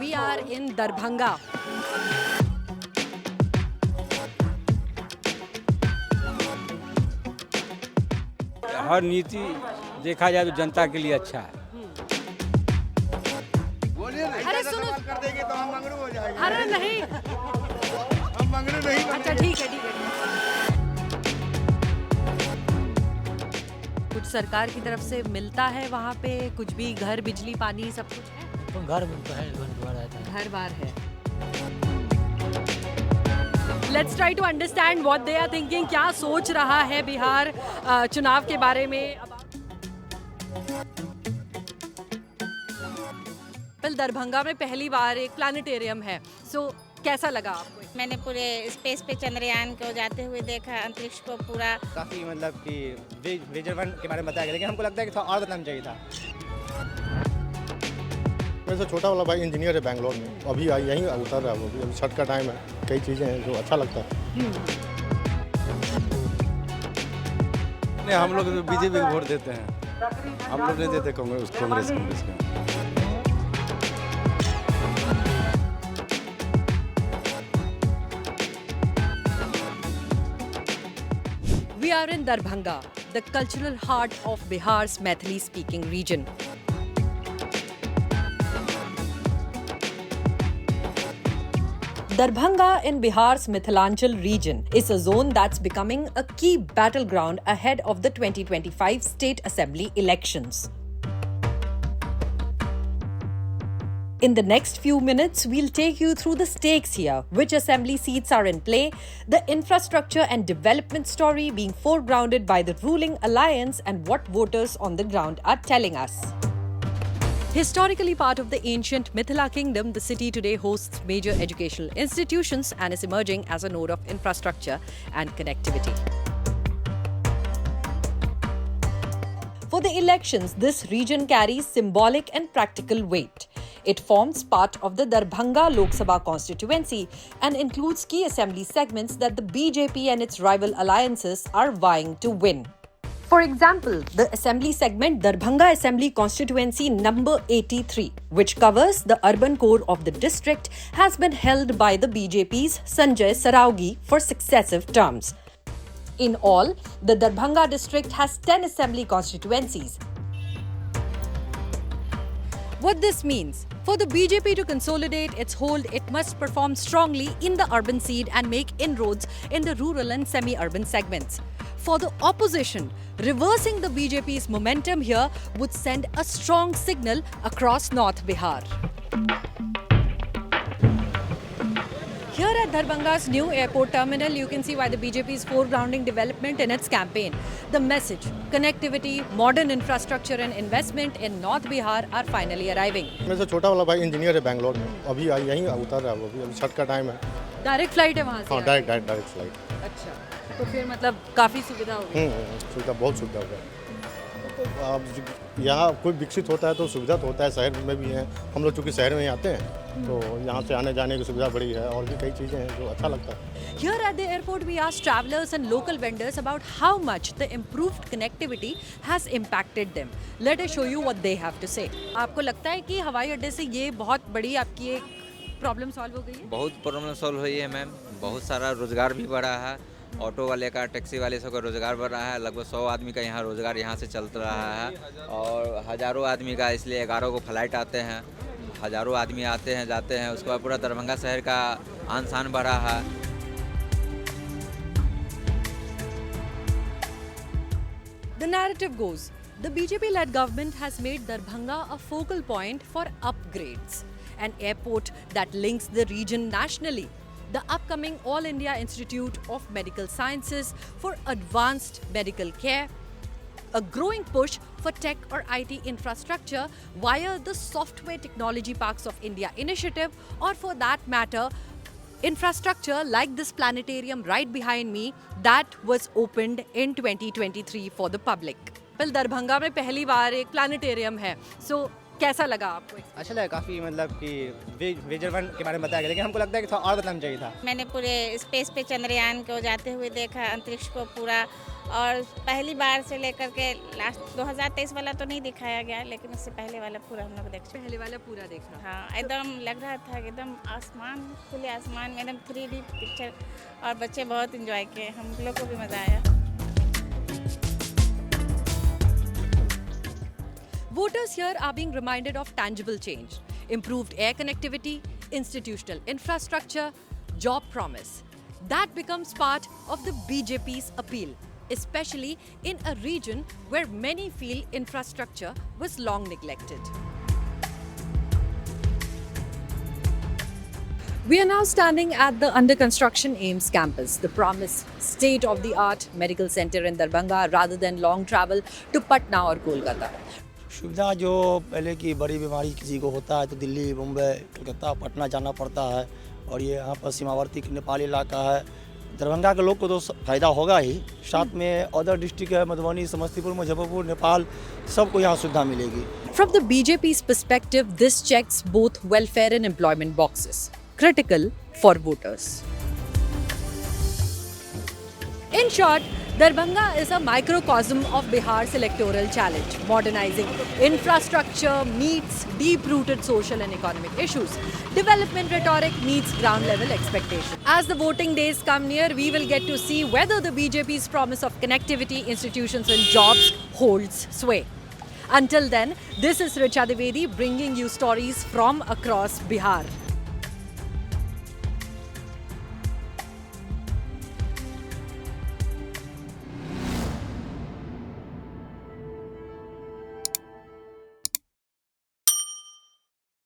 We are in Darbhanga. हर नीति देखा जाए तो जनता के लिए अच्छा है। अरे सुनो, कर देंगे तो हम मंगरू हो जाएंगे। अरे नहीं, हम मंगरू नहीं अच्छा ठीक है ठीक है। कुछ सरकार की तरफ से मिलता है वहाँ पे, कुछ भी घर बिजली पानी सब कुछ है? तो घर मिलता है, घर द्वार आता है। हर बार है। Let's try to understand what they are thinking. क्या सोच रहा है बिहार चुनाव के बारे में? दरभंगा में पहली बार एक प्लानिटेरियम है, सो कैसा लगा आपको? मैंने पूरे स्पेस पे चंद्रयान को जाते हुए देखा, अंतरिक्ष को पूरा। काफ़ी मतलब कि विजन वन के बारे में बताया गया, लेकिन हमको लगता है कि थोड़ा और बताना चाहिए था। मेरे से छोटा वाला भाई इंजीनियर है बैंगलोर में, अभी यहीं उतर रहा है वो भी। अभी छठ का टाइम है, कई चीज़ें हैं जो अच्छा लगता है। नहीं, हम लोग बीजेपी को वोट देते हैं, हम लोग नहीं देते कांग्रेस को। We are in Darbhanga, the cultural heart of Bihar's Maithili-speaking region. Darbhanga in Bihar's Mithilanchal region is a zone that's becoming a key battleground ahead of the 2025 State Assembly elections. In the next few minutes, we'll take you through the stakes here, which assembly seats are in play, the infrastructure and development story being foregrounded by the ruling alliance, and what voters on the ground are telling us. Historically part of the ancient Mithila kingdom, the city today hosts major educational institutions and is emerging as a node of infrastructure and connectivity. For the elections, this region carries symbolic and practical weight. It forms part of the Darbhanga Lok Sabha constituency and includes key assembly segments that the BJP and its rival alliances are vying to win. For example, the assembly segment Darbhanga Assembly Constituency number 83, which covers the urban core of the district, has been held by the BJP's Sanjay Saraugi for successive terms. In all, the Darbhanga district has 10 assembly constituencies. What this means? For the BJP to consolidate its hold, it must perform strongly in the urban seat and make inroads in the rural and semi-urban segments. For the opposition, reversing the BJP's momentum here would send a strong signal across North Bihar. Here at Darbhanga's new airport terminal, you can see why the BJP is foregrounding development in its campaign. The message, connectivity, modern infrastructure and investment in North Bihar are finally arriving. मेरे से छोटा वाला भाई engineer है बैंगलोर में, अभी यहीं उतर रहा है वो भी। अभी छठ का टाइम है। डायरेक्ट फ्लाइट है वहाँ से? हाँ, डायरेक्ट फ्लाइट। अच्छा, तो फिर मतलब काफ़ी सुविधा होगी। सुविधा, बहुत सुविधा होगा। तो अब यहाँ कोई विकसित होता है तो सुविधा तो होता है, शहर में भी है। हम लोग चूँकि शहर में ही आते हैं, तो यहाँ से आने जाने की सुविधा बड़ी है, और भी कई चीज़ें हैं जो अच्छा लगता है। Here at the airport, we asked travelers and local vendors about how much the improved connectivity has impacted them. Let us show you what they have to say. आपको लगता है कि हवाई अड्डे से ये बहुत बड़ी आपकी एक प्रॉब्लम सॉल्व हो गई है? बहुत प्रॉब्लम सॉल्व हुई है मैम, बहुत सारा रोजगार भी बढ़ा है। ऑटो वाले का, टैक्सी वाले सब का रोजगार बढ़ रहा है। लगभग 100 आदमी का यहाँ रोजगार यहाँ से चल रहा है, और हज़ारों आदमी का, इसलिए 11 को फ्लाइट आते हैं, हज़ारों आदमी आते हैं जाते हैं। उसके बाद पूरा दरभंगा शहर का आन शान बढ़ा है। The narrative goes, the BJP-led government has made Darbhanga a focal point for upgrades, an airport that links the region nationally, the upcoming All India Institute of Medical Sciences for advanced medical care, a growing push for tech or IT infrastructure via the Software Technology Parks of India initiative, or for that matter, infrastructure like this planetarium right behind me that was opened in 2023 for the public. Darbhanga में पहली बार एक planetarium है, सो कैसा लगा आपको? अच्छा लगा, काफ़ी मतलब कि विजन वन के बारे में बताया गया, लेकिन हमको लगता है कि थोड़ा और बताना चाहिए था। मैंने पूरे स्पेस पे चंद्रयान को जाते हुए देखा, अंतरिक्ष को पूरा और पहली बार से लेकर के लास्ट 2023 वाला तो नहीं दिखाया गया, लेकिन उससे पहले वाला पूरा हम लोग देख चुके। पहले वाला पूरा देखा। हाँ, एकदम लग रहा था कि एकदम आसमान, खुले आसमान में एकदम 3D पिक्चर, और बच्चे बहुत इंजॉय किए, हम लोग को भी मज़ा आया। Voters here are being reminded of tangible change, improved air connectivity, institutional infrastructure, job promise. That becomes part of the BJP's appeal, especially in a region where many feel infrastructure was long neglected. We are now standing at the under construction AIMS campus, the promised state-of-the-art medical center in Darbhanga rather than long travel to Patna or Kolkata. सुविधा जो पहले की बड़ी बीमारी किसी को होता है तो दिल्ली, मुंबई, कलकत्ता, पटना जाना पड़ता है, और ये यहाँ पर सीमावर्ती नेपाली इलाका है। दरभंगा के लोग को तो फ़ायदा होगा ही, साथ में अदर डिस्ट्रिक्ट है, मधुबनी, समस्तीपुर, मुजफ्फरपुर, नेपाल, सबको यहाँ सुविधा मिलेगी। From the BJP's perspective, this checks both welfare and employment boxes, critical for voters. In short, Darbhanga is a microcosm of Bihar's electoral challenge. Modernizing infrastructure meets deep-rooted social and economic issues. Development rhetoric meets ground-level expectation. As the voting days come near, we will get to see whether the BJP's promise of connectivity, institutions and jobs holds sway. Until then, this is Richa Dwivedi bringing you stories from across Bihar.